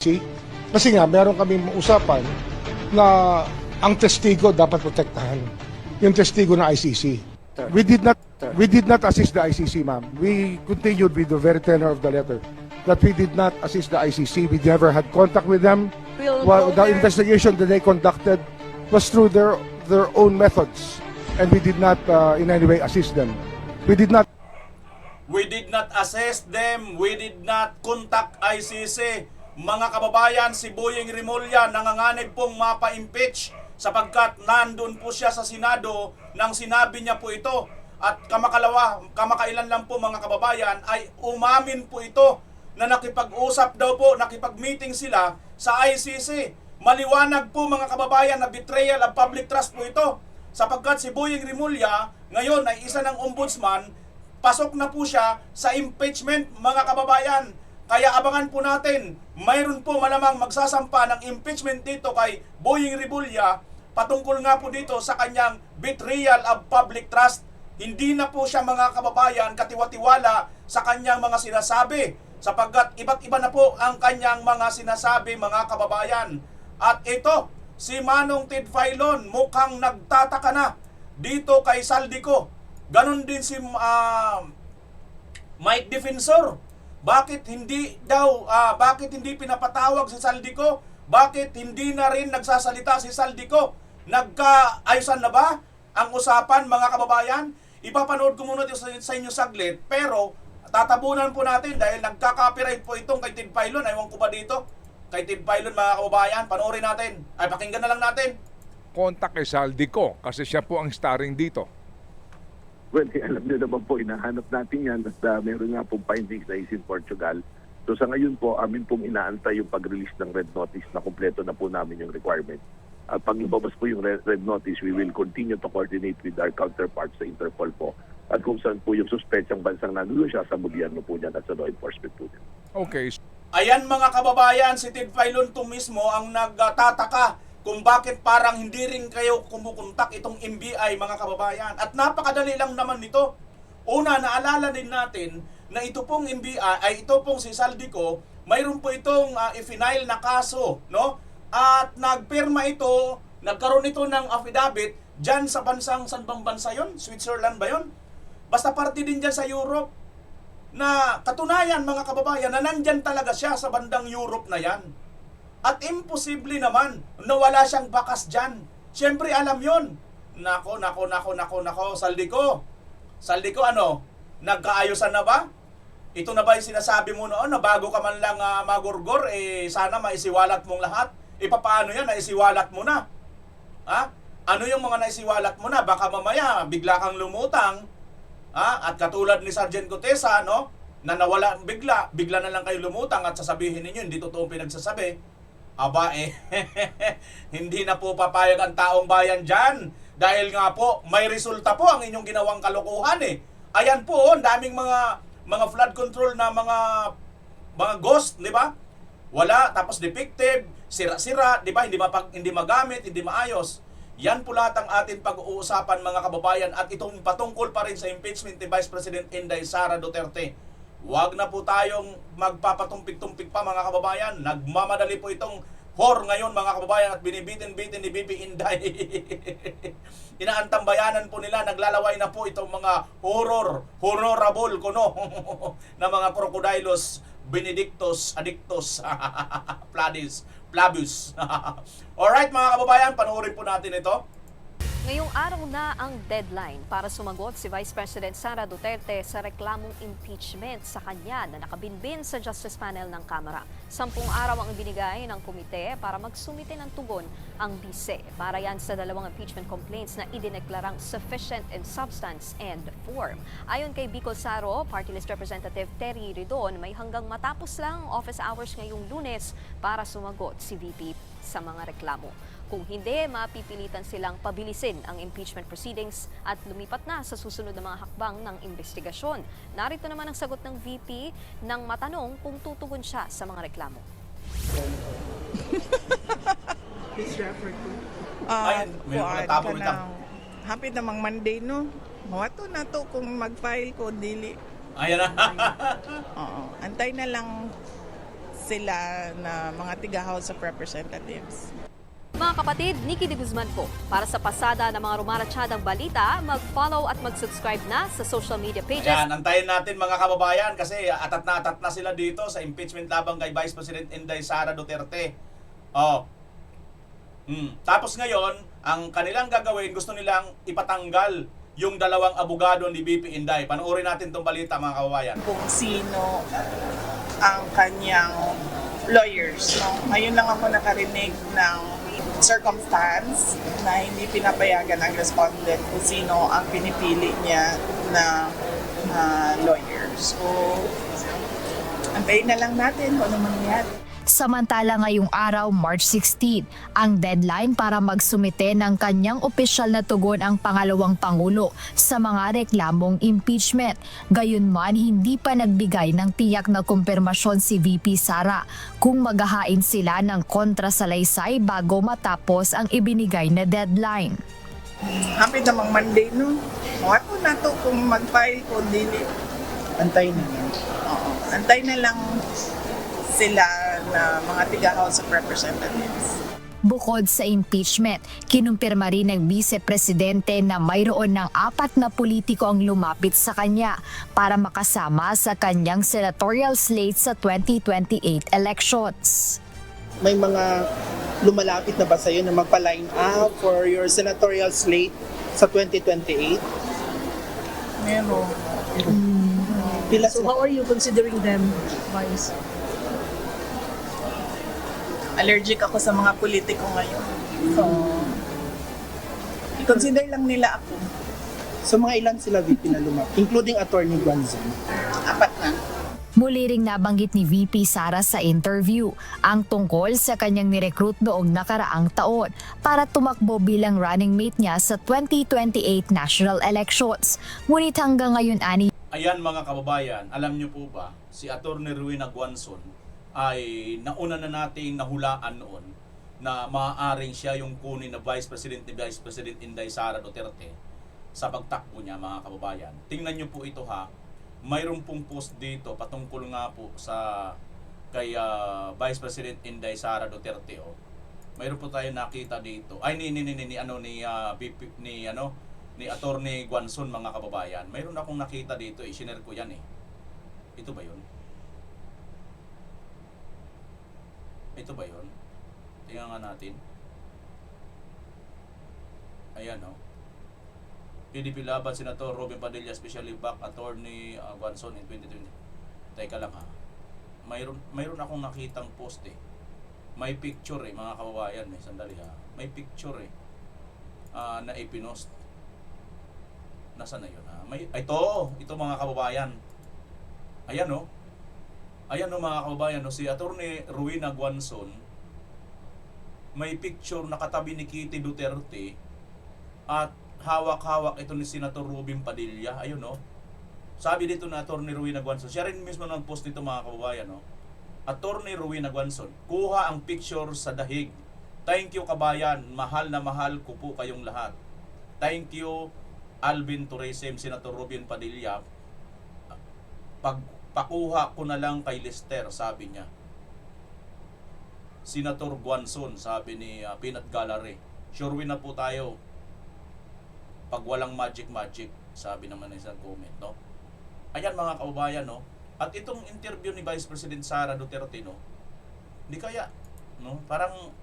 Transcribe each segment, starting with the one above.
See? Kasi nga, meron kaming usapan na ang testigo dapat protektahan. Yung testigo ng ICC. We did not assist the ICC, ma'am. We continued with the very tenor of the letter that we did not assist the ICC. We never had contact with them. The investigation that they conducted was through their own methods, and we did not in any way assist them. We did not assess them. We did not contact ICC. Mga kababayan, si Boyeng Rimulya nanganganib pong mapa-impeach sapagkat nandun po siya sa Senado nang sinabi niya po ito. At kamakailan lang po mga kababayan ay umamin po ito na nakipag-usap daw po, nakipag-meeting sila sa ICC. Maliwanag po mga kababayan na betrayal of public trust po ito. Sapagkat si Boyeng Rimulya ngayon ay isa ng ombudsman, pasok na po siya sa impeachment mga kababayan. Kaya abangan po natin, mayroon po malamang magsasampa ng impeachment dito kay Boyeng Rimulya patungkol nga po dito sa kanyang betrayal of public trust. Hindi na po siya mga kababayan katiwatiwala sa kanyang mga sinasabi sapagkat iba't iba na po ang kanyang mga sinasabi mga kababayan. At ito, si Manong Ted Filon mukhang nagtataka na dito kay Saldico. Ganon din si Mike Defensor. Bakit hindi pinapatawag si Saldico? Bakit hindi na rin nagsasalita si Saldico? Nagkaayusan na ba ang usapan mga kababayan? Ipapanood ko muna sa inyo saglit, pero tatabunan po natin dahil nagka-copyright po itong kay Ted Filon. Ewan ko ba dito? Kay Ted Filon mga kababayan, panoorin natin. Ay, pakinggan na lang natin. Kontak kay Saldico kasi siya po ang starring dito. Well, alam niyo naman po, inahanap natin yan at meron nga pong findings na is in Portugal. So sa ngayon po, amin pong inaantay yung pag-release ng red notice na kumpleto na po namin yung requirement. At pag lumabas po yung red notice, we will continue to coordinate with our counterparts sa Interpol po. At kung saan po yung suspetsang bansang nandun siya sa gobyerno po niyan at sa law enforcement po niyan. Okay. Ayan mga kababayan, si Ted Filon to mismo ang nagtataka kung bakit parang hindi rin kayo kumukontak itong NBI mga kababayan. At napakadali lang naman nito. Una, naalala din natin na ito pong NBI, ay ito pong si Saldico, mayroon po itong i-file na kaso, no? At nagpirma ito, nagkaroon ito ng affidavit dyan sa bansang, saan bang bansa yun? Switzerland ba yun? Basta parte din dyan sa Europe. Na katunayan mga kababayan na nandyan talaga siya sa bandang Europe na yan. At imposible naman na wala siyang bakas dyan. Siyempre alam yon. Nako, Saldico. Saldico ano? Nagkaayusan na ba? Ito na ba yung sinasabi mo noon na bago ka man lang magurgor, sana maisiwalat mong lahat? Paano yan? Naisiwalat mo na. Ha? Ano yung mga naisiwalat mo na? Baka mamaya bigla kang lumutang. Ha? At katulad ni Sergeant Gutesa, no? Na nawala bigla na lang kayo lumutang at sasabihin ninyo, hindi totoong pinagsasabi. Aba hindi na po papayag ang taong bayan dyan. Dahil nga po, may resulta po ang inyong ginawang kalokohan eh. Ayan po, ang daming mga flood control na mga ghost, di ba? Wala, tapos defective, sira-sira, di ba? Hindi magamit, hindi maayos. Yan po lahat ang atin pag-uusapan mga kababayan at itong patungkol pa rin sa impeachment ni Vice President Inday Sara Duterte. Huwag na po tayong magpapatumpik-tumpik pa mga kababayan. Nagmamadali po itong whore ngayon mga kababayan at binibitin-bitin ni Bibi Inday. Inaantambayanan po nila, naglalaway na po itong mga honorable kuno na mga crocodilos, Benedictus, Addictus, Flavius. Alright mga kababayan, panoorin po natin ito. Ngayong araw na ang deadline para sumagot si Vice President Sara Duterte sa reklamong impeachment sa kanya na nakabinbin sa Justice Panel ng Kamara. 10 araw ang ibinigay ng komite para magsumite ng tugon ang bise. Para yan sa 2 impeachment complaints na idineklarang sufficient in substance and form. Ayon kay Bicol Saro, Party List Representative Terry Ridon, may hanggang matapos lang office hours ngayong Lunes para sumagot si VP sa mga reklamo. Kung hindi, mapipilitan silang pabilisin ang impeachment proceedings at lumipat na sa susunod na mga hakbang ng investigasyon. Narito naman ang sagot ng VP nang matanong kung tutugon siya sa mga reklamo. May natapos ito. Hapit namang Monday, no? Mawato na to kung mag-file ko, dili. Ayan na. Oo. Antay na lang sila na mga tiga House of Representatives. Mga kapatid, Nikki de Guzman po. Para sa pasada ng mga rumaratsyadang balita, mag-follow at mag-subscribe na sa social media pages. Ayan, antayin natin mga kababayan kasi atat na sila dito sa impeachment labang kay Vice President Inday Sara Duterte. Oh. Tapos ngayon, ang kanilang gagawin, gusto nilang ipatanggal yung dalawang abogado ni BP Inday. Panoorin natin tong balita mga kababayan. Kung sino ang kanyang lawyers. No? Ngayon lang ako nakarinig ng circumstance na hindi pinapayagan ang respondent kung sino ang pinipili niya na lawyer. So, antayin na lang natin kung ano mangyayari. Samantala ngayong araw, March 16, ang deadline para magsumite ng kanyang opisyal na tugon ang pangalawang Pangulo sa mga reklamong impeachment. Gayunman, hindi pa nagbigay ng tiyak na kumpirmasyon si VP Sara kung maghahain sila ng kontrasalaysay bago matapos ang ibinigay na deadline. Happy namang Monday, no? Wato na to kung mag-file o dili. Antay na lang. Oo. Antay na lang sila na mga tiga House of Representatives. Bukod sa impeachment, kinumpirma rin ng Vice Presidente na mayroon ng 4 na politiko ang lumapit sa kanya para makasama sa kanyang senatorial slate sa 2028 elections. May mga lumalapit na ba sa'yo na magpa-line up for your senatorial slate sa 2028? Meron. Pila So sila? how are you considering them, Vice? Allergic ako sa mga politiko ngayon. So, i-consider lang nila ako. So mga ilan sila VP na lumapit, including Attorney Guanzon? 4 na. Muli ring nabanggit ni VP Sara sa interview ang tungkol sa kanyang nirecruit noong nakaraang taon para tumakbo bilang running mate niya sa 2028 national elections. Ngunit hanggang ngayon Ayan mga kababayan, alam niyo po ba, si Atty. Rowena Guanzon ay nauna na nating nahulaan noon na maaaring siya yung kunin na Vice President ni Vice President Inday Sara Duterte sa pagtakbo niya mga kababayan. Tingnan niyo po ito ha, mayroon pong post dito patungkol nga po sa kay Vice President Inday Sara Duterte. Oh. Mayroon po tayo nakita dito. Ay ni Atty. Guanzon mga kababayan. Mayroon akong nakita dito, i-share ko yan eh. Ito ba 'yun? Ito ba 'yun? Tingnan nga natin. Ayan oh. PDP laban Senator Robin Padilla, especially back Attorney Guanzon in 2020. Teka lang ha. Mayroon akong nakitang post eh. May picture eh mga kababayan, may sandali ha. May picture eh. Na ipinost. Nasaan na 'yun ha? Ito mga kababayan. Ayan oh. Ayan o mga kababayan, si Atty. Rowena Guanzon, may picture na katabi ni Kitty Duterte at hawak-hawak ito ni Senator Robin Padilla. Ayun o. Sabi dito na Atty. Rowena Guanzon, siya rin mismo nag-post nito mga kababayan. Atty. Rowena Guanzon, kuha ang picture sa dahig. Thank you kabayan, mahal na mahal ko po kayong lahat. Thank you Alvin Tourism, Senator Robin Padilla. Pakuha ko na lang kay Lester, sabi niya. Senator Guanzon, sabi ni Peanut Gallery. Sure win na po tayo. Pag walang magic, sabi naman ng isang comment, no? Ayan mga kababayan, no? At itong interview ni Vice President Sara Duterte, no? Hindi kaya, no? Parang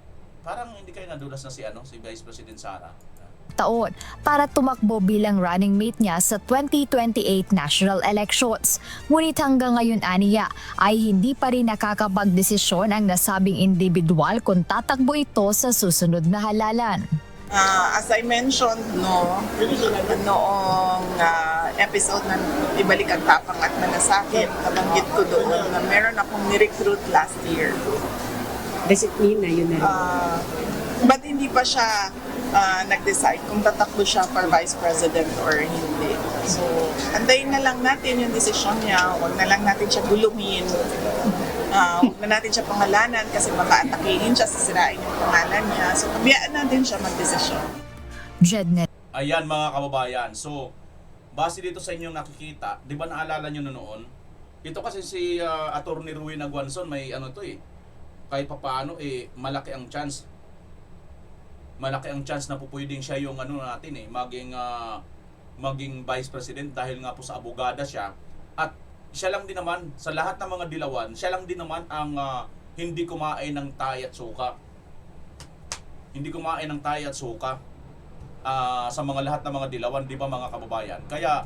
hindi kaya nadulas na si Vice President Sara. taon para tumakbo bilang running mate niya sa 2028 national elections. Ngunit hanggang ngayon aniya ay hindi pa rin nakakapagdesisyon ang nasabing individual kung tatakbo ito sa susunod na halalan. As I mentioned, noong episode ng Ibalik ang Tapang at Malasakit, nabanggit ko doon na meron akong ni-recruit last year. Does it mean na yun na rin? But hindi pa siya nag-decide kung tatakbo siya for Vice President or hindi. So, antayin na lang natin yung desisyon niya. Huwag na lang natin siya gulumin. Huwag na natin siya pangalanan kasi baka atakihin siya, sisirain yung pangalan niya. So, kabiyaan natin siya mag-desisyon. Jednet. Ayan mga kababayan. So, base dito sa inyong nakikita, di ba naalala nyo na noon, Ito kasi si Attorney Rowena Guanzon, may ano to eh, kahit papaano eh, malaki ang chance. Malaki ang chance na pupwedeng siya yung ano natin eh, maging Vice President dahil nga po sa abogada siya. At siya lang din naman, sa lahat ng mga dilawan, siya lang din naman ang hindi kumain ng tay at suka. Hindi kumain ng tay at suka sa mga lahat ng mga dilawan, di ba mga kababayan? Kaya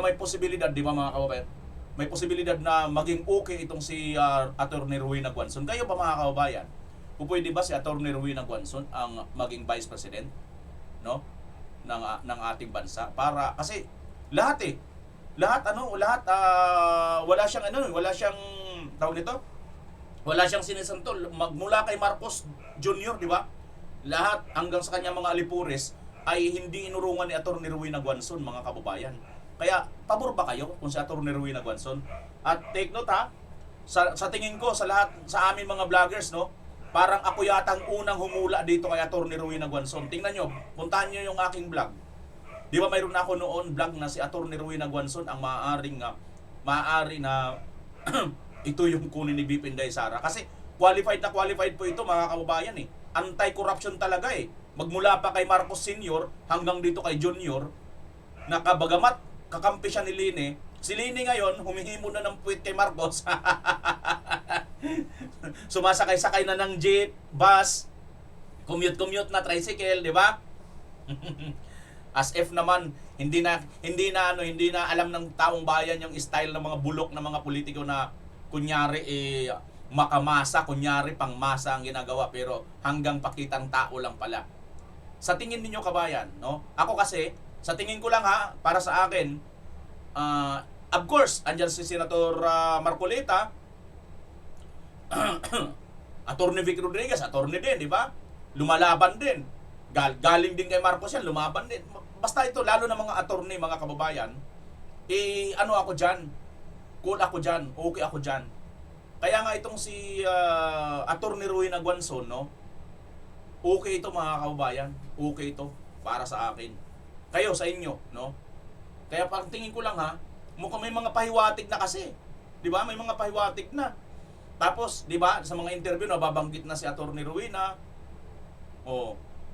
may posibilidad, di ba mga kababayan? May posibilidad na maging okay itong si Attorney Rowena Guanzon. Kayo ba mga kababayan? Pwede ba si Attorney Rowena Guanzon ang maging Vice President, no? ng ating bansa? Para kasi lahat wala siyang tawag nito. Wala siyang sinisantol magmula kay Marcos Jr., di ba? Lahat hanggang sa kanyang mga alipures ay hindi inurungan ni Attorney Rowena Guanzon, mga kababayan. Kaya pabor ba kayo kung si Attorney Rowena Guanzon? At take note ha, sa tingin ko sa lahat sa amin mga vloggers, no, parang ako yata ang unang humula dito kay Attorney Rowena Guanzon. Tingnan nyo, puntahan nyo yung aking vlog. Di ba mayroon na ako noon vlog na si Attorney Rowena Guanzon ang maaari na ito yung kunin ni BP Inday Sara. Kasi qualified po ito mga kababayan eh. Anti-corruption talaga eh. Magmula pa kay Marcos Sr. hanggang dito kay Junior, na kabagamat kakampi siya ni Lini, si Lini ngayon humihimo na ng puwit kay Marcos. Sumasakay-sakay na ng jeep, bus, commute na tricycle, di ba? As if naman hindi na alam ng taong bayan yung style ng mga bulok ng mga politiko na kunyari makamasa, kunyari pangmasa ang ginagawa, pero hanggang pakitang tao lang pala. Sa tingin niyo kabayan, no? Ako kasi sa tingin ko lang ha, para sa akin, of course, andyan si Senator Marcoleta, Attorney Vic Rodriguez, attorney din, di ba? Lumalaban din. Galing din kay Marcos yan, lumaban din. Basta ito, lalo na mga attorney, mga kababayan, ako dyan, cool ako dyan, okay ako dyan. Kaya nga itong si Attorney Rowena Guanzon, no? Okay ito mga kababayan, okay ito para sa akin. Kayo, sa inyo, no? Kaya parang tingin ko lang ha, mukhang may mga pahiwatig na kasi. Di ba? May mga pahiwatig na. Tapos, di ba, sa mga interview, nababanggit na si Attorney Rowena.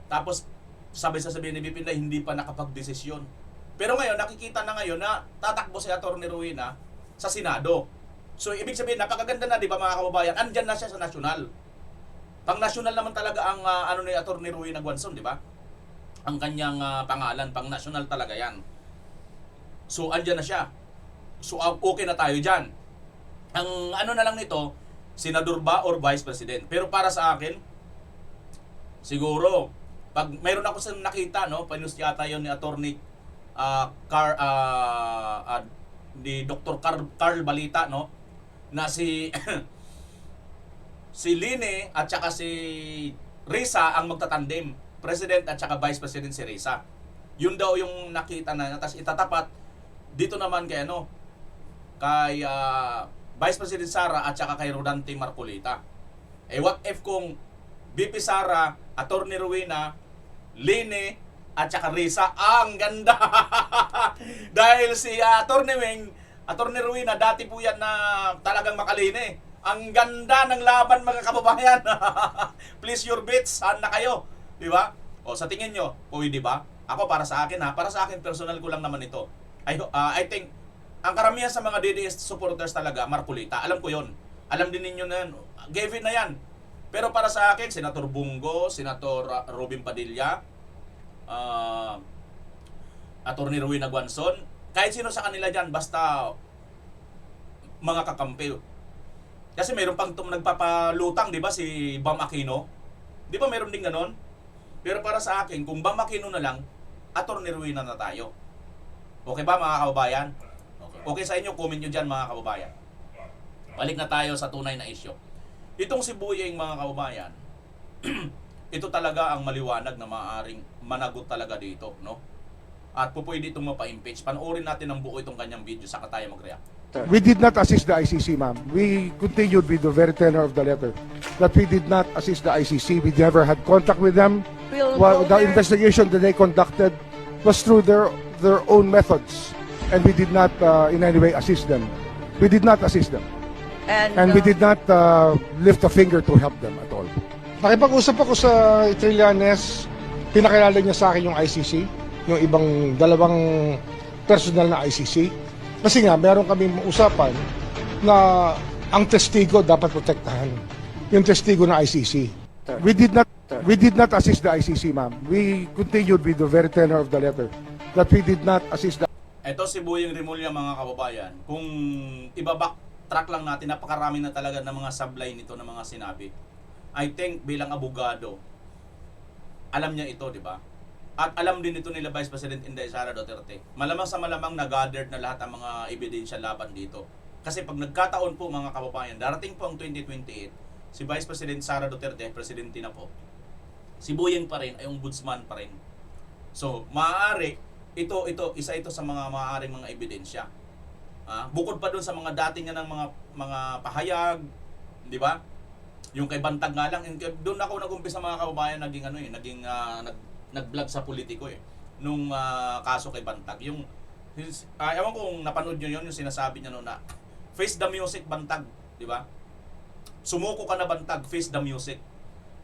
Tapos, sabi-sasabihin ni BP na hindi pa nakapagdesisyon. Pero ngayon, nakikita na ngayon na tatakbo si Attorney Rowena sa Senado. So, ibig sabihin, napakaganda na, di ba mga kababayan? Andyan na siya sa nasyonal. Pang-nasyonal naman talaga ang ni Attorney Rowena Guanzon, di ba? Ang kanyang pangalan, pang-nasyonal talaga yan. So, andyan na siya. So, okay na tayo dyan. Ang na lang nito, senador ba or vice president? Pero para sa akin, siguro, pag mayroon ako sa nakita, no, panus yata yun ni Attorney ni Dr. Carl Balita, no, na si Lini at saka si Risa ang magtatandem, president at saka vice president si Risa. Yun daw yung nakita na, tapos itatapat dito naman kay kay Vice President Sara at saka kay Rodante Marcoleta. What if kung BP Sara, Attorney Rowena, Lini at saka Risa, ang ganda. Dahil si Attorney Rowena, dati po yan na talagang makalini. Ang ganda ng laban mga kababayan. Please your bets, saan na kayo? Di ba? O sa tingin nyo, di ba? Ako para sa akin para sa akin personal ko lang naman ito. I think ang karamihan sa mga DDS supporters talaga Marcoleta. Alam ko 'yon. Alam din ninyo na yan. Given na 'yan. Pero para sa akin, Senator Bungo, Senator Robin Padilla, Attorney Rowena Guanzon, kahit sino sa kanila diyan basta mga kakampi. Kasi mayroon pang nagpapalutang, 'di ba, si Bam Aquino? 'Di ba mayroon din ganon? Pero para sa akin, kung Bam Aquino na lang, Attorney Rowena na tayo. Okay ba mga kababayan? Okay sa inyo, comment nyo dyan mga kababayan. Balik na tayo sa tunay na issue. Itong si Buyeng mga kababayan, ito talaga ang maliwanag na maaaring managot talaga dito, no? At pwede itong mapa-impeach. Panoorin natin ang buo itong kanyang video, saka tayo mag-react. We did not assist the ICC, ma'am. We continued with the very tenor of the letter that we did not assist the ICC. We never had contact with them. The investigation that they conducted was through their own methods. and we did not in any way assist them. We did not assist them. And we did not lift a finger to help them at all. Nakipag-usap ako sa Trillanes, pinakilala niya sa akin yung ICC, yung ibang dalawang personal na ICC. Kasi nga, meron kami usapan na ang testigo dapat protektahan. Yung testigo na ICC. We did not assist the ICC, ma'am. We continued with the very tenor of the letter that we did not assist the Ito si Boyeng Rimulya, mga kababayan. Kung ibabacktrack lang natin, napakarami na talaga ng mga sablay nito ng mga sinabi. I think bilang abogado, alam niya ito, di ba? At alam din ito nila Vice President Inday Sara Duterte. Malamang sa malamang na-gathered na lahat ang mga ebidensya laban dito. Kasi pag nagkataon po, mga kababayan, darating po ang 2028, si Vice President Sara Duterte, presidente na po. Si Boyeng pa rin ay ombudsman pa rin. So, maaari isa ito sa mga maaaring mga ebidensya. Bukod pa doon sa mga dati niya ng mga pahayag, di ba? Yung kay Bantag nga lang, doon ako nag-umpisa, mga kababayan, nag-vlog sa politiko nung kaso kay Bantag. Yung ewan kung napanood niyo yung sinasabi niya noon na face the music, Bantag, di ba? Sumuko ka na, Bantag, face the music.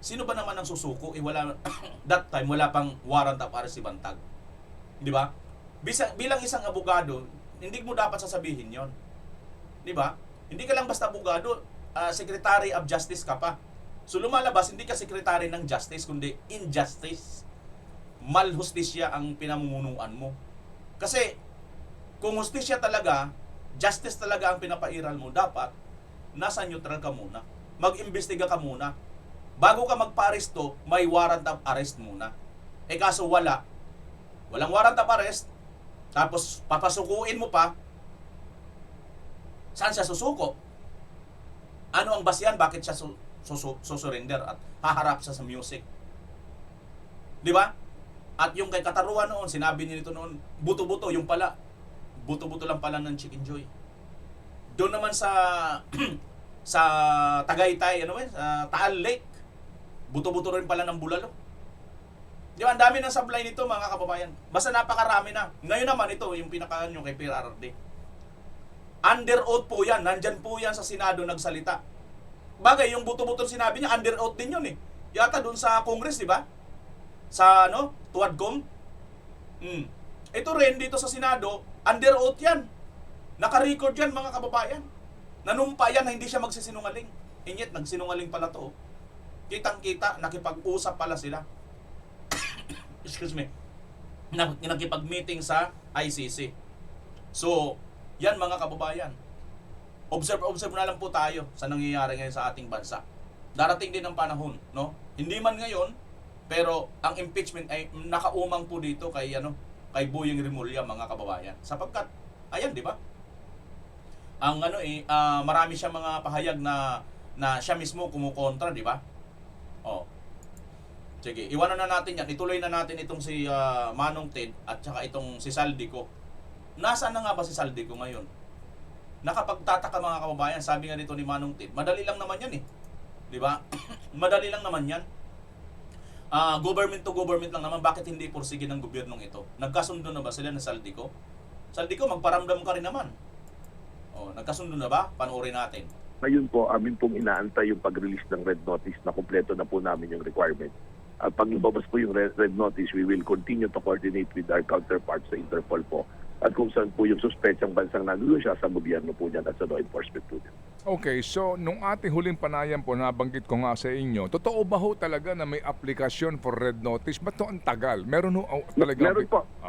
Sino ba naman ang susuko? Wala that time wala pang warrant of arrest si Bantag. Di ba? Bilang isang abogado, hindi mo dapat sasabihin 'yon. Di ba? Hindi ka lang basta abogado, Secretary of Justice ka pa. So lumalabas, hindi ka secretary ng justice, kundi injustice. Malhustisya ang pinamumunuan mo. Kasi kung hustisya talaga, justice talaga ang pinapairal mo, dapat nasa neutral ka muna. Mag-imbestiga ka muna. Bago ka magpa-aresto, may warrant of arrest muna. Kaso walang warrant of arrest, tapos papasukuin mo pa, saan siya susuko? Ano ang basihan? Bakit siya susurrender at haharap siya sa music? Di ba? At yung kay Kataruan noon, sinabi niya nito noon, buto-buto, yung pala, buto-buto lang pala ng Chicken Joy. Doon naman sa sa Tagaytay, sa Taal Lake, buto-buto rin pala ng bulalo. Di ba, ang dami ng sablay nito, mga kababayan. Basta napakarami na. Ngayon naman ito, yung pinakaano nyo kay PRRD. Under oath po yan. Nandyan po yan sa Senado nagsalita. Bagay, yung buto-buto sinabi niya, under oath din yun Yata doon sa Congress, di ba? Sa, Tuadcom. Ito rin, dito sa Senado, under oath yan. Naka-record yan, mga kababayan. Nanumpa yan na hindi siya magsisinungaling. Inyet, nagsinungaling pala to. Kitang-kita, nakipag-usap pala sila. Excuse me, nakipag-meeting sa ICC. So, yan, mga kababayan. Observe na lang po tayo sa nangyayari ngayon sa ating bansa. Darating din ang panahon, Hindi man ngayon, pero ang impeachment ay nakaumang po dito kay Boyeng Rimulya, mga kababayan. Sapagkat, ayan, di ba? Ang marami siya mga pahayag na siya mismo kumukontra, di ba? Sige, iwanan na natin yan. Ituloy na natin itong si Manong Ted at saka itong si Saldico. Nasaan na nga ba si Saldico ngayon? Nakapagtataka, mga kababayan, sabi nga nito ni Manong Ted, madali lang naman yan Di ba? Madali lang naman yan. Government to government lang naman, bakit hindi pursige ng gobyernong ito? Nagkasundo na ba sila na Saldico? Saldico, magparamdam ka rin naman. Nagkasundo na ba? Panoorin natin. Ngayon po, amin pong inaantay yung pag-release ng red notice na kumpleto na po namin yung requirement. At pag ibabas po yung red notice, we will continue to coordinate with our counterparts sa Interpol po. At kung saan po yung suspetsang bansang nandoon siya sa gobyerno po niyan at sa law enforcement po niyan. Okay, so nung ating huling panayam po, nabanggit ko nga sa inyo, totoo ba ho talaga na may application for red notice? Ba't to ang tagal? Meron ho talaga?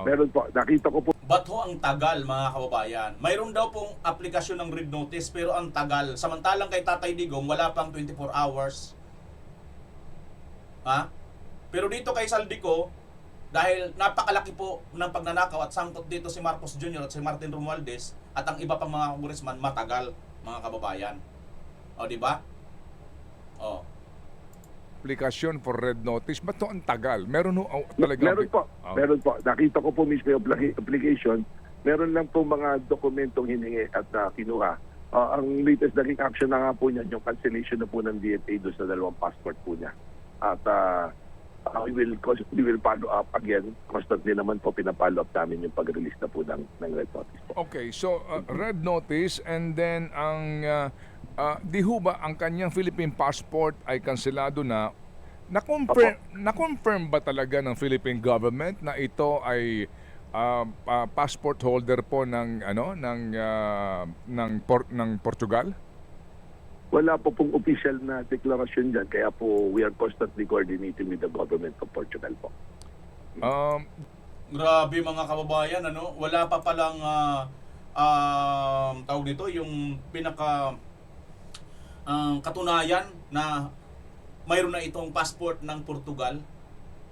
Meron po. Nakita ko po. Ba't ho ang tagal, mga kababayan? Mayroon daw pong aplikasyon ng red notice, pero ang tagal. Samantalang kay Tatay Digong, wala pang 24 hours. Pero dito kay Saldico, dahil napakalaki po ng pagnanakaw at sangkot dito si Marcos Jr. at si Martin Romualdez at ang iba pang mga congressman, matagal, mga kababayan. Di ba? Application for red notice, ba't to ang tagal? Meron ho talaga? Meron po. Nakita ko po mismo yung application. Meron lang po mga dokumentong hiningi at kinuha. Ang latest naging action na nga po niyan, yung cancellation na po ng DFA doon sa dalawang passport po niya. At we will follow up again. Constantly naman po pinapollow up namin yung pag-release na po ng red notice po. Okay, so red notice and then ang di ho ba ang kanyang Philippine passport ay kanselado na? Na-confirm ba talaga ng Philippine government na ito ay passport holder po ng ng Portugal? Wala po pong official na deklarasyon dyan, kaya po we are constantly coordinating with the government of Portugal po. Grabe mga kababayan, ano? Wala pa palang tawag dito, yung pinaka katunayan na mayroon na itong passport ng Portugal.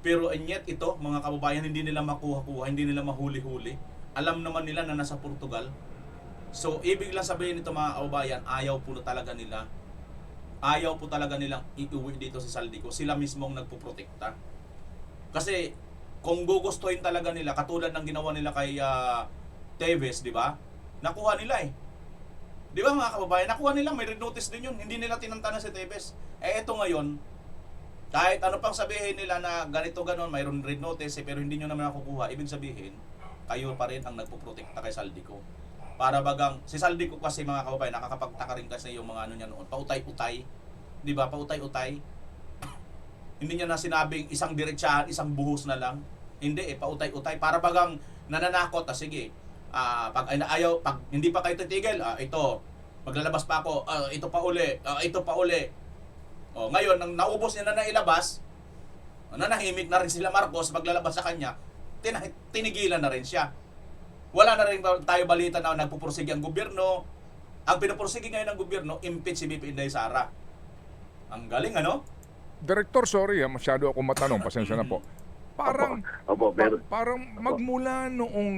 Pero and yet ito, mga kababayan, hindi nila makuha-kuha, hindi nila mahuli-huli. Alam naman nila na nasa Portugal. So, ibig lang sabihin nito mga kababayan, ayaw po talaga nilang iuwi dito sa Saldico. Sila mismo ang nagpuprotekta. Kasi, kung gugustuhin talaga nila, katulad ng ginawa nila kay Teves, di ba? Nakuha nila eh. Di ba mga kababayan, nakuha nila, may red notice din yun. Hindi nila tinantana si Teves. Eto ngayon, kahit ano pang sabihin nila na ganito ganon, mayroon red notice pero hindi nyo naman nakukuha, ibig sabihin, kayo pa rin ang nagpuprotekta kay Saldico. Para bagang, si Saldico kasi mga kababayan, nakakapagtaka rin kasi yung mga ano niya noon, pautay-utay. Di ba? Pautay-utay. Hindi niya na sinabing isang diretsahan, isang buhos na lang. Hindi pautay-utay. Para bagang nananakot, sige, pag hindi pa kayo titigil, ito, maglalabas pa ako, ito pa uli. Ngayon, nang naubos niya na nailabas, nanahimik na rin sila Marcos, maglalabas sa kanya, tinigilan na rin siya. Wala na rin tayo balita na nagpupursige ang gobyerno. Ang pinupursige ngayon ng gobyerno, impeach si BP Inday Sara. Ang galing, ano? Director, sorry masyado ako matanong, pasensya na po. Parang parang magmula noong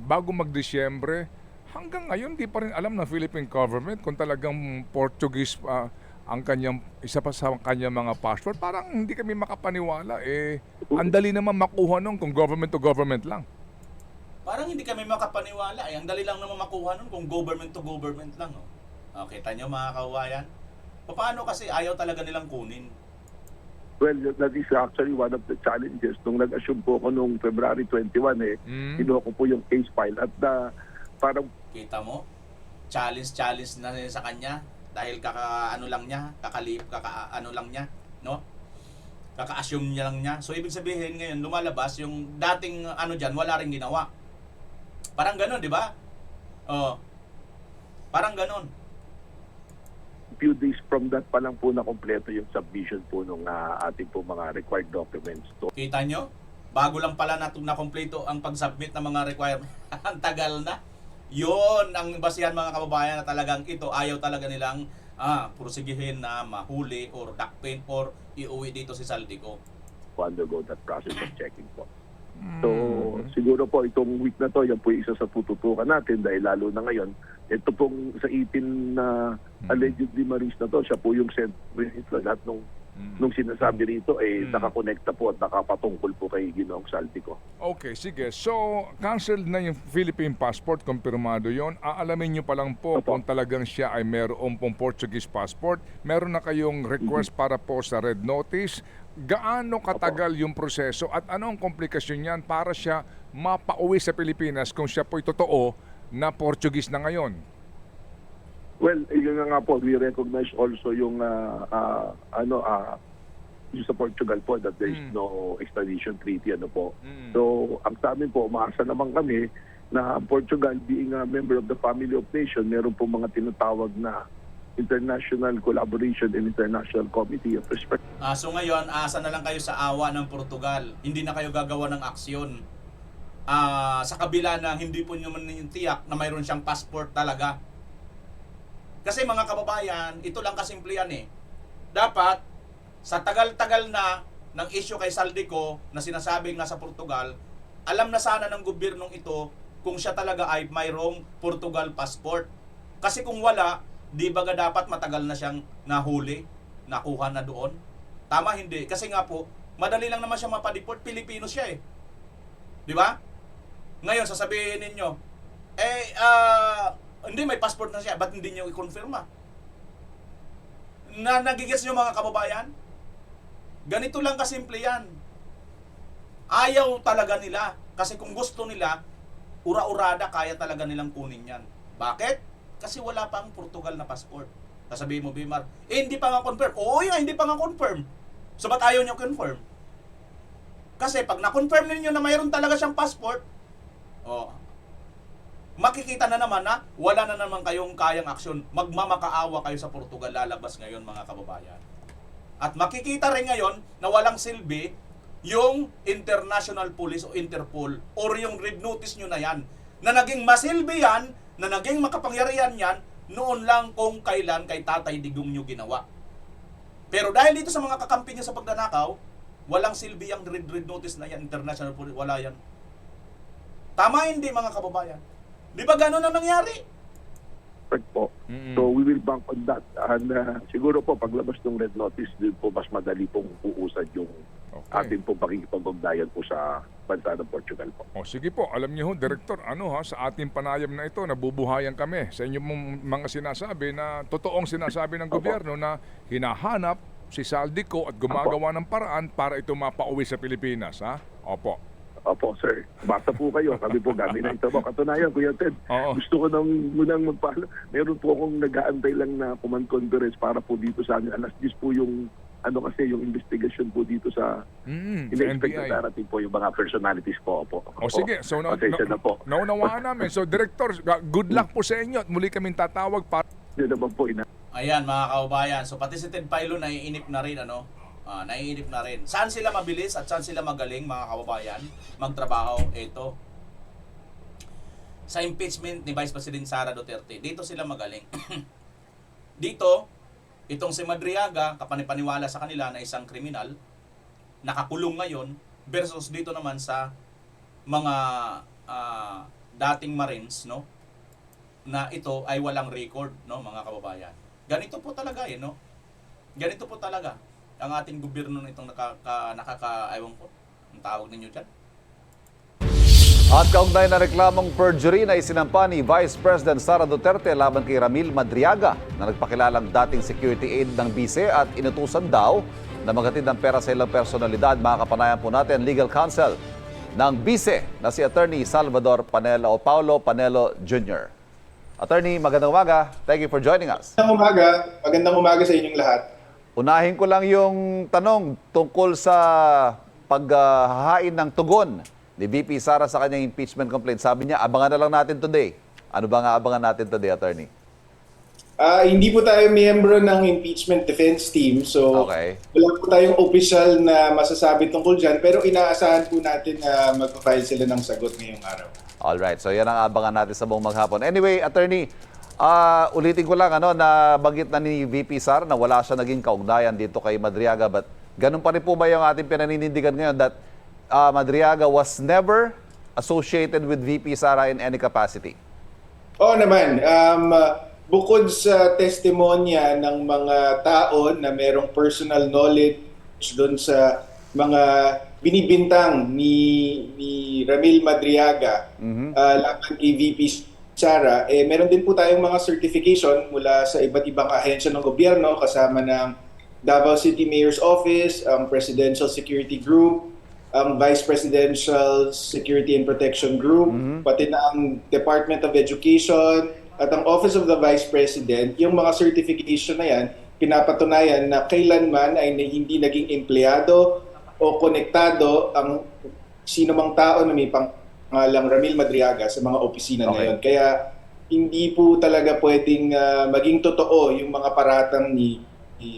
bago mag-Disyembre hanggang ngayon di pa rin alam ng Philippine government kung talagang Portuguese ang kanyang isa pa sa kanyang mga passport. Parang hindi kami makapaniwala ang dali naman makuha nun kung government to government lang. Parang hindi kami makapaniwala ang dali lang naman makuha nun kung government to government lang. Kita nyo mga kawayan? Paano kasi ayaw talaga nilang kunin? Well, that is actually one of the challenges. Nung nag-assume po ako noong February 21, kinuha ko po yung case file at parang... Kita mo? Challenge na rin sa kanya dahil kaka-assume niya lang niya. So, ibig sabihin ngayon, lumalabas yung dating dyan, wala rin ginawa. Parang ganon, di ba? Parang ganon. Few days from that pa lang po na kompleto yung submission po ng ating po mga required documents. Kita nyo? Bago lang pala na kompleto ang pag-submit ng mga requirement. Ang tagal na. Yun ang basihan mga kababayan na talagang ito ayaw talaga nilang pursigihin na mahuli or dakpin or iuwi dito si Saldico. Undergo that process of checking po. So, siguro po itong week na to, yan po isa sa tututukan natin dahil lalo na ngayon, ito pong sa 18 na allegedly Maris na to, siya po yung center lahat nung sinasabi rito nakakonekta po at nakapatungkol po kay Ginoong Saldico. Okay, sige. So, canceled na yung Philippine passport, kumpirmado yon. Aalamin nyo pa lang po kung talagang siya ay meron pong Portuguese passport. Meron na kayong request para po sa red notice. Gaano katagal yung proseso at ano ang komplikasyon niyan para siya mapauwi sa Pilipinas kung siya po'y totoo na Portuguese na ngayon? Well, yun nga po, we recognize also yung yung sa Portugal po that there is no extradition treaty So, ang sa amin po, umaasa naman kami na Portugal being a member of the family of nation, meron po mga tinatawag na international collaboration and international committee of respect. So ngayon, asa na lang kayo sa awa ng Portugal. Hindi na kayo gagawa ng aksyon. Sa kabila na hindi po nyo man yung tiyak na mayroon siyang passport talaga. Kasi mga kababayan, ito lang kasimple yan Dapat, sa tagal-tagal na ng issue kay Saldico na sinasabing nasa Portugal, alam na sana ng gobyernong ito kung siya talaga ay mayroong Portugal passport. Kasi kung wala, di ba dapat matagal na siyang nahuli, nakuha na doon? Tama, hindi. Kasi nga po, madali lang naman siya mapadeport, Pilipino siya Di ba? Ngayon, sasabihin ninyo, hindi, may passport na siya, ba't hindi niyo i-confirma? Nagigets niyo mga kababayan? Ganito lang kasimple yan. Ayaw talaga nila. Kasi kung gusto nila, ura-urada, kaya talaga nilang kunin yan. Bakit? Kasi wala pa ang Portugal na passport. Sasabihin mo, Bimar, hindi pa nga confirm. Oo yan, hindi pa nga confirm. So ba't ayaw nyo confirm? Kasi pag na-confirm ninyo na mayroon talaga siyang passport, makikita na naman na wala na naman kayong kayang aksyon. Magmamakaawa kayo sa Portugal, lalabas ngayon mga kababayan. At makikita rin ngayon na walang silbi yung International Police o Interpol or yung red notice nyo na yan. Na naging masilbi yan, na naging makapangyarihan yan, noon lang kung kailan kay Tatay Digong nyo ginawa. Pero dahil dito sa mga kakampi nyo sa pagnanakaw, walang silbi ang red notice na yan, International Police, wala yan. Tama hindi mga kababayan? Di ba gano'n ang nangyari? Correct po. So we will bank on that. And siguro po paglabas ng red notice, din po mas madali pong uusad yung ating pong pakikipag-ugnayan po sa bansa ng Portugal po. O sige po, alam niyo ho, Director, sa ating panayam na ito, nabubuhayan kami sa inyong mga sinasabi na totoong sinasabi ng gobyerno na hinahanap si Saldico at gumagawa ng paraan para ito mapauwi sa Pilipinas, ha? Opo. Opo, sir. Basta po kayo. Kami po gamit na ito. Katunayan, Kuya Ted. Gusto ko munang magpahalo. Meron po akong nag-aantay lang na command conference para po dito sa amin. Alas 10 po yung yung investigation po dito sa ina-expect na darating po yung mga personalities po. Opo. O sige, so naunawaan namin. So Director, good luck po sa inyo at muli kaming tatawag para... Yun naman po, Ayan mga kaubayan, so pati si Ted Pailo naiinip na rin, naiinip na rin. Saan sila mabilis at saan sila magaling mga kababayan magtrabaho? Ito. Sa impeachment ni Vice President Sara Duterte, dito sila magaling. Dito, itong si Madriaga, kapanipaniwala sa kanila na isang kriminal, nakakulong ngayon, versus dito naman sa mga dating Marines, no? Na ito ay walang record, no, mga kababayan. Ganito po talaga no? Ganito po talaga ang ating gobyerno na itong nakaka-aywan po. Ang tawag ninyo dyan. At kaugnay na reklamong perjury na isinampa ni Vice President Sara Duterte laban kay Ramil Madriaga na nagpakilalang dating security aide ng BICE at inutusan daw na maghatid ng pera sa ilang personalidad. Makakapanayan po natin legal counsel ng BICE na si Attorney Salvador Panelo o Paulo Panelo Jr. Attorney, magandang umaga. Thank you for joining us. Magandang umaga sa inyong lahat. Unahin ko lang yung tanong tungkol sa paghahain ng tugon ni VP Sara sa kanyang impeachment complaint. Sabi niya, abangan na lang natin today. Ano ba nga abangan natin today, Attorney? Hindi po tayo miyembro ng impeachment defense team. So, wala po tayong official na masasabi tungkol dyan. Pero inaasahan po natin na mag-file sila ng sagot ngayong araw. Alright, so yan ang abangan natin sa buong maghapon. Anyway, Attorney, ulitin ko lang, na banggit na ni VP Sara na wala siya naging kaugnayan dito kay Madriaga. But ganun pa rin po ba yung ating pinaninindigan ngayon that Madriaga was never associated with VP Sara in any capacity? Oo naman. Bukod sa testimonya ng mga tao na merong personal knowledge doon sa mga binibintang ni Ramil Madriaga laban kay VP Sara, meron din po tayong mga certification mula sa iba't ibang ahensya ng gobyerno kasama ng Davao City Mayor's Office, ang Presidential Security Group, ang Vice Presidential Security and Protection Group, pati na ang Department of Education at ang Office of the Vice President. Yung mga certification na yan, pinapatunayan na kailanman ay hindi naging empleyado o konektado ang sino mang tao na may pangalang Ramil Madriaga sa mga opisina na yun. Kaya hindi po talaga pwedeng maging totoo yung mga paratang ni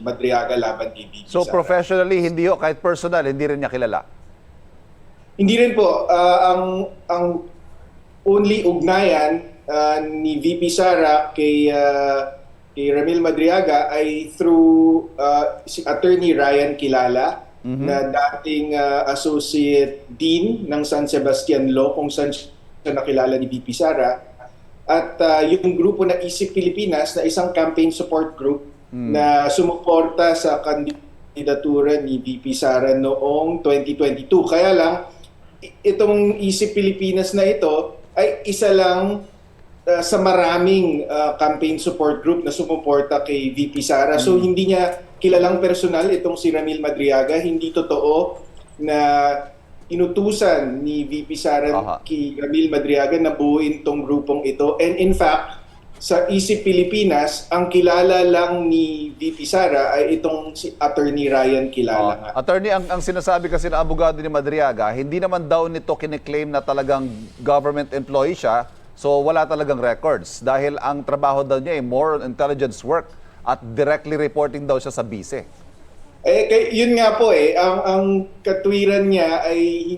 Madriaga laban kay VP So Sara. professionally, hindi ho, kahit personal, hindi rin niya kilala? Hindi rin po. Ang only ugnayan ni VP Sara kay Ramil Madriaga ay through si Attorney Ryan Kilala, na dating Associate Dean ng San Sebastian Law, kung saan siya nakilala ni VP Sara. At yung grupo na Isip Pilipinas, na isang campaign support group na sumuporta sa kandidatura ni VP Sara noong 2022. Kaya lang, itong Isip Pilipinas na ito ay isa lang sa maraming campaign support group na sumuporta kay VP Sara. So hindi niya kilalang personal itong si Ramil Madriaga. Hindi totoo na inutusan ni VP Sara kay Ramil Madriaga na buuin tong grupong ito. And in fact, sa Isip Pilipinas, ang kilala lang ni VP Sara ay itong si Attorney Ryan Kilala nga. Attorney, ang sinasabi kasi ng abogado ni Madriaga, hindi naman daw nito kiniklaim na talagang government employee siya, so wala talagang records. Dahil ang trabaho daw niya ay more on intelligence work at directly reporting daw siya sa bise. Yun nga po ang katwiran niya ay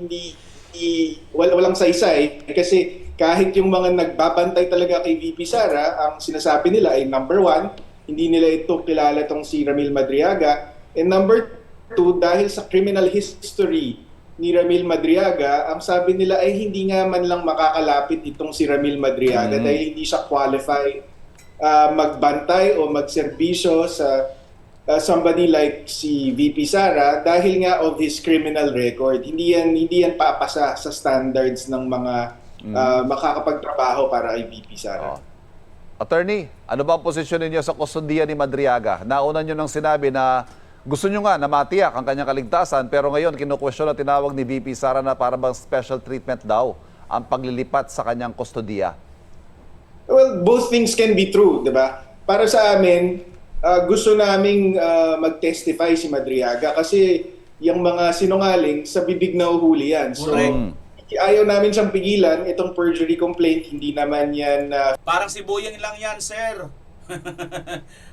walang saysay kasi kahit yung mga nagbabantay talaga kay VP Sara, ang sinasabi nila ay number 1, hindi nila ito kilala itong si Ramil Madriaga. And number 2, dahil sa criminal history ni Ramil Madriaga, ang sabi nila ay hindi nga man lang makakalapit itong si Ramil Madriaga dahil hindi siya qualified magbantay o magserbisyo sa somebody like si VP Sara dahil nga of his criminal record. Hindi yan papasa sa standards ng mga makakapagtrabaho para kay VP Sara. Attorney, ano ba ang posisyon ninyo sa kustodiya ni Madriaga? Nauna nyo nang sinabi na gusto nyo nga na matiyak ang kanyang kaligtasan, pero ngayon kinukwestiyon na tinawag ni VP Sara na para bang special treatment daw ang paglilipat sa kanyang kustodiya. Well, both things can be true, di ba? Para sa amin, gusto naming mag-testify si Madriaga kasi yung mga sinungaling sa bibig na uhuli yan. So, ayaw namin siyang pigilan. Itong perjury complaint, hindi naman yan... Parang si Boyeng lang yan, sir.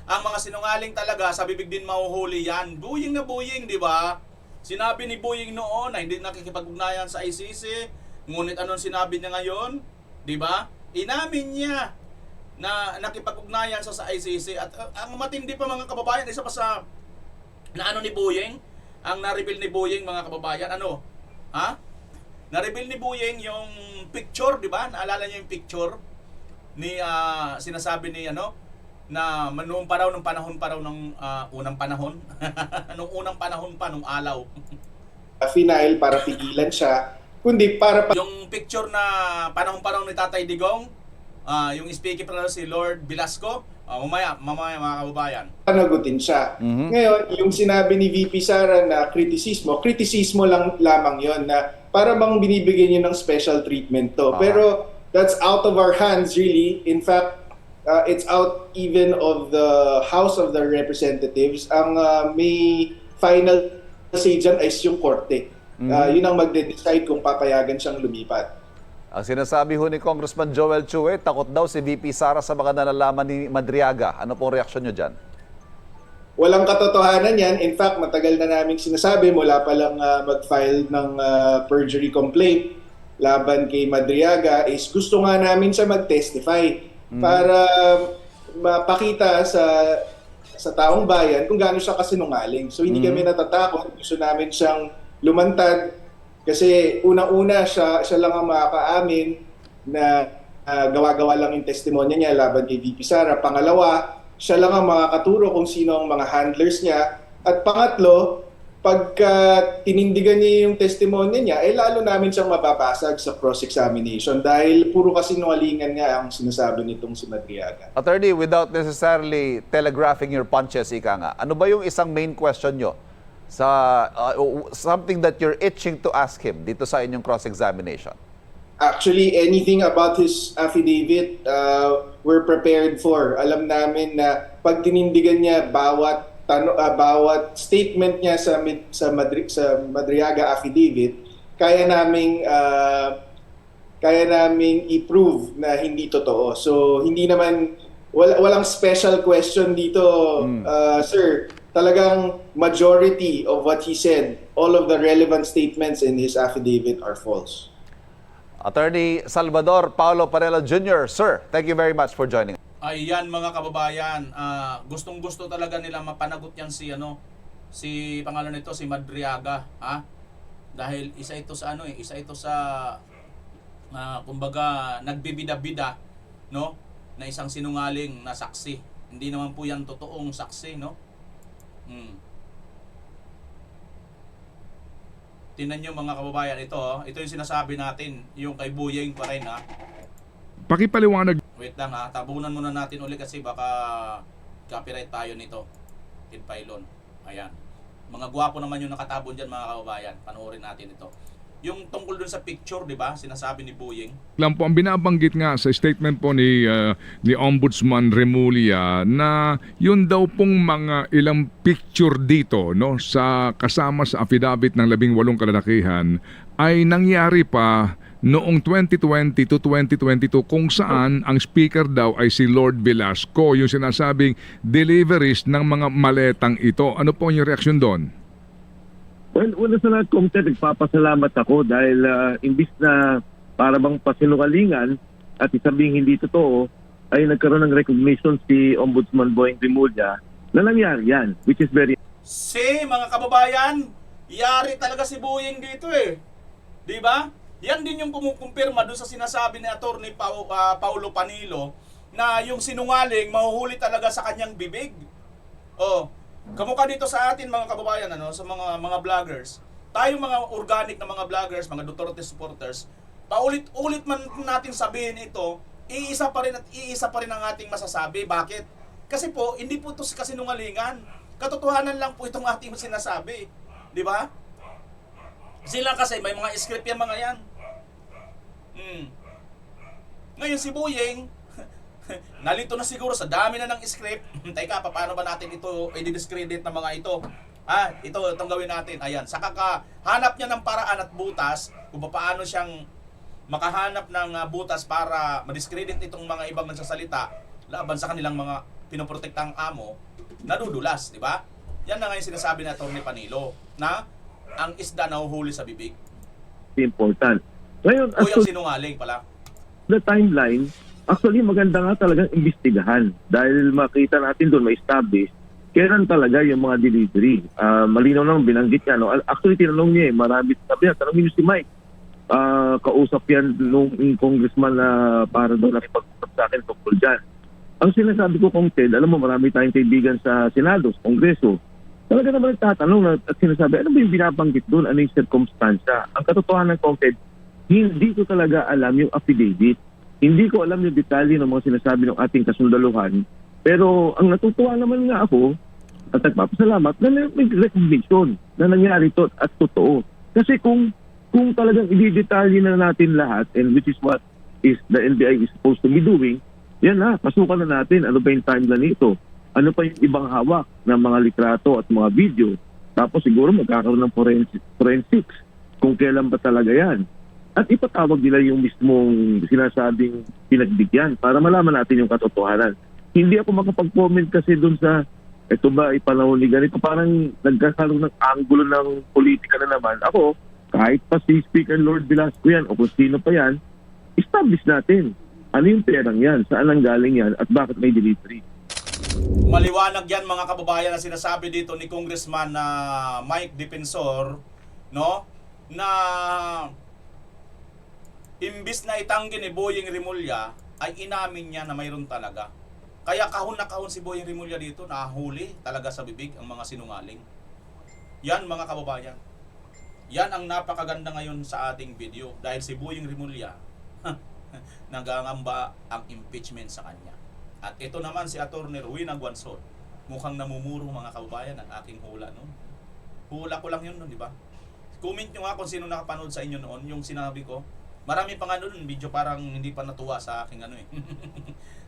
Ang mga sinungaling talaga, sa bibig din mahuhuli yan. Boyeng na Boyeng, di ba? Sinabi ni Boyeng noon na hindi nakikipag-ugnayan sa ICC. Ngunit anong sinabi niya ngayon? Di ba? Inamin niya na nakipag-ugnayan sa ICC. At ang matindi pa mga kababayan, isa pa sa na ano ni Boyeng, ang na-reveal ni Boyeng mga kababayan, ano? Ha? Na-reveal ni Boyeng yung picture, di ba? Naalala niyo yung picture ni sinasabi ni na noong nung panahon ng unang panahon. Nung unang panahon pa nung alaw. Final para pigilan siya, kundi para yung picture na panahon ni Tatay Digong, yung speaker pa si Lord Velasco, mamaya mga kababayan. Panagutin siya. Ngayon, yung sinabi ni VP Sara na kritisismo lang lamang yon na para bang binibigyan niyo ng special treatment to. Pero that's out of our hands really. In fact, it's out even of the House of the Representatives. Ang may final say dyan is yung korte. Yun ang magde-decide kung papayagan siyang lumipat. Ang sinasabi ho ni Congressman Joel Chue, takot daw si VP Sara sa mga nalalaman ni Madriaga. Ano po reaksyon nyo dyan? Walang katotohanan yan. In fact, matagal na namin sinasabi mula pa lang mag-file ng perjury complaint laban kay Madriaga is gusto nga namin siya mag-testify para mapakita sa taong bayan kung gaano siya kasinungaling. So hindi kami natatakot. Gusto namin siyang lumantad kasi unang-una siya lang ang makakaamin na gawa-gawa lang yung testimonya niya laban kay VP Sara. Pangalawa, siya lang ang makakaturo kung sino ang mga handlers niya. At pangatlo, pagka tinindigan niya yung testimonya niya, lalo namin siyang mababasag sa cross-examination dahil puro kasinungalingan nga ang sinasabi nitong si Madriaga. Attorney, without necessarily telegraphing your punches, ika nga, ano ba yung isang main question nyo sa something that you're itching to ask him dito sa inyong cross-examination? Actually, anything about his affidavit, we're prepared for. Alam namin na pag tinindigan niya bawat statement niya sa Madriaga affidavit, kaya naming i-prove na hindi totoo. So hindi naman walang special question dito, sir. Talagang majority of what he said, all of the relevant statements in his affidavit are false. Attorney Salvador Paulo Parela Jr., sir, thank you very much for joining us. Ayan mga kababayan, gustong-gusto talaga nila mapanagot yan si pangalan nito si Madriaga, ha? Dahil isa ito sa kumbaga nagbibida-bida, no? Na isang sinungaling na saksi. Hindi naman po yan totoong saksi, no? Tingnan nyo mga kababayan, ito yung sinasabi natin, yung kay Boyeng pa rin, ha? Pakipaliwanag. Wait lang ha, tabunan muna natin ulit kasi baka copyright tayo nito. Ted Filon. Ayan. Mga gwapo naman yung nakatabon dyan mga kababayan. Panoorin natin ito. Yung tungkol dun sa picture, di ba? Sinasabi ni Boying. Lang po, ang binabanggit nga sa statement po ni Ombudsman Remulla na yun daw pong mga ilang picture dito, no, sa kasama sa affidavit ng 18 kalalakihan ay nangyari pa noong 2020 to 2022 kung saan ang speaker daw ay si Lord Velasco, yung sinasabing deliveries ng mga maletang ito. Ano po yung reaksyon doon? Well, una sa lahat, Comte, nagpapasalamat ako dahil imbis na para bang pasinungalingan at isabing hindi totoo, ay nagkaroon ng recognition si Ombudsman Boying Remulla na nangyari yan, which is very... Mga kababayan, yari talaga si Boying dito eh. Di ba? Yan din yung kumukumpirma doon sa sinasabi ni Atty. Paulo Panilo na yung sinungaling mahuhuli talaga sa kanyang bibig. Oh, kamukha dito sa atin mga kababayan, ano, sa mga vloggers. Tayo mga organic na mga vloggers, mga Duterte supporters, paulit-ulit man natin sabihin ito, iisa pa rin ang ating masasabi. Bakit? Kasi po, hindi po ito kasinungalingan. Katotohanan lang po itong ating sinasabi. Di ba? Sila kasi may mga script yan mga yan. Ngayon si Boying, nalito na siguro sa dami na ng script. Teka, paano ba natin ito i-discredit ng mga ito? Itong gawin natin. Ayan, saka hanap niya ng paraan at butas kung paano siyang makahanap ng butas para ma-discredit itong mga ibang nagsasalita laban sa kanilang mga pinoprotektang amo, nadudulas, di ba? Yan na nga yung sinasabi na Atty. Panilo, na ang isda nahuhuli sa bibig. Important. Ngayon, O yung sinungaling pala. The timeline, actually maganda nga talagang imbestigahan dahil makita natin doon, ma-establish kailan talaga yung mga delivery. Malinaw naman binanggit niya. No? Actually, tinanong niya marami sabi niya, tanongin niyo si Mike. Kausap yan nung congressman na para doon nakipag-usap sa akin tungkol dyan. Ang sinasabi ko kung Ted, alam mo marami tayong kaibigan sa Senado, sa Kongreso. Talaga naman nagtatanong at sinasabi, ano ba yung binabanggit doon? Ano yung circumstansya? Ang katotohanan kong Ted, hindi ko talaga alam yung affidavit. Hindi ko alam yung detalye ng mga sinasabi ng ating kasundaluhan. Pero ang natutuwa naman nga ako at nagpapasalamat na may recognition na nangyari to at totoo. Kasi kung talagang i-detalye na natin lahat, and which is what is the NBI is supposed to be doing, yan na, pasukan na natin ano ba yung timeline nito. Ano pa yung ibang hawak ng mga litrato at mga video. Tapos siguro magkakaroon ng forensics kung kailan ba talaga yan. At ipatawag nila yung mismong sinasabing pinagbigyan para malaman natin yung katotohanan. Hindi ako makapag-comment kasi dun sa ito ba ipanahon ni ganito. Parang nagkakaroon ng anggulo ng politika na naman. Ako, kahit pa si Speaker Lord Velasco yan o kung sino pa yan, establish natin. Ano yung perang yan? Saan ang galing yan? At bakit may delivery? Maliwanag yan mga kababayan na sinasabi dito ni Congressman Mike Defensor, no? Na imbis na itanggi ni Boying Remulla ay inamin niya na mayroon talaga. Kaya kahon na kahon si Boying Remulla dito, nahuli talaga sa bibig ang mga sinungaling. Yan mga kababayan. Yan ang napakaganda ngayon sa ating video dahil si Boying Remulla nagangamba ang impeachment sa kanya. At ito naman si Atty. Rowena Guanzon, mukhang namumuro mga kababayan ang aking hula noon. Hula ko lang yun noon, di ba? Comment nyo nga kung sino nakapanood sa inyo noon yung sinabi ko. Marami pa nga noon video parang hindi pa natuwa sa aking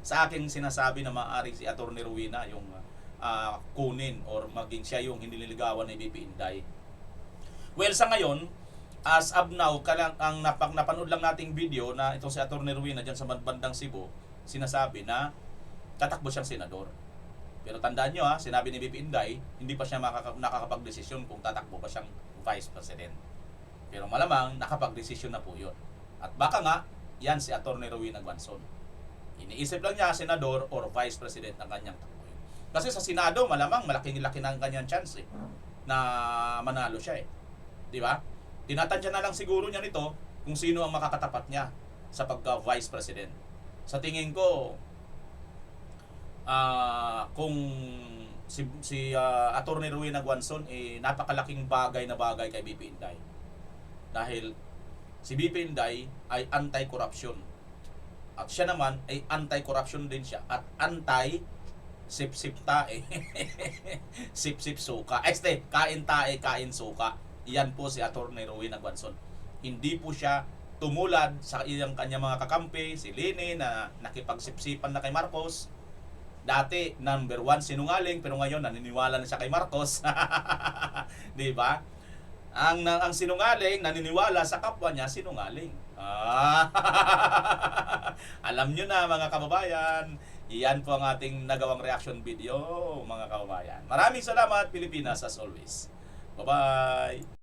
sa aking sinasabi na maaari si Atty. Rowena yung kunin or maging siya yung hinililigawan ni BP Inday. Well, sa ngayon, as of now, ang napanood lang nating video na itong si Atty. Rowena dyan sa bandang Cebu, sinasabi na tatakbo siyang senador. Pero tandaan nyo sinabi ni BP Inday, hindi pa siya nakakapag-desisyon kung tatakbo pa siyang vice president. Pero malamang nakapag-desisyon na po yun. At baka nga, yan si Atty. Rowena Guanzon. Iniisip lang niya senador or vice president ang kanyang takbo. Kasi sa Senado, malamang malaking-laki na ang kanyang chance na manalo siya Di ba? Tinatansya na lang siguro niya nito kung sino ang makakatapat niya sa pagka-vice president. Sa tingin ko, kung si Atty. Rowena Guanzon napakalaking bagay na bagay kay BP Inday. Dahil si BP Inday ay anti-corruption. At siya naman ay anti-corruption din siya at anti sip-sip tae. Sip-sip suka. Kain tae, kain suka. Iyan po si Attorney Rowena Guanzon. Hindi po siya tumulad sa iyang kanyang mga kakampi, si Lini na nakipagsipsipan na kay Marcos. Dati, number 1 sinungaling, pero ngayon naniniwala na siya kay Marcos. Di ba? Ang sinungaling, naniniwala sa kapwa niya, sinungaling. Alam nyo na mga kababayan, iyan po ang ating nagawang reaction video, mga kababayan. Maraming salamat, Pilipinas, as always. Bye-bye!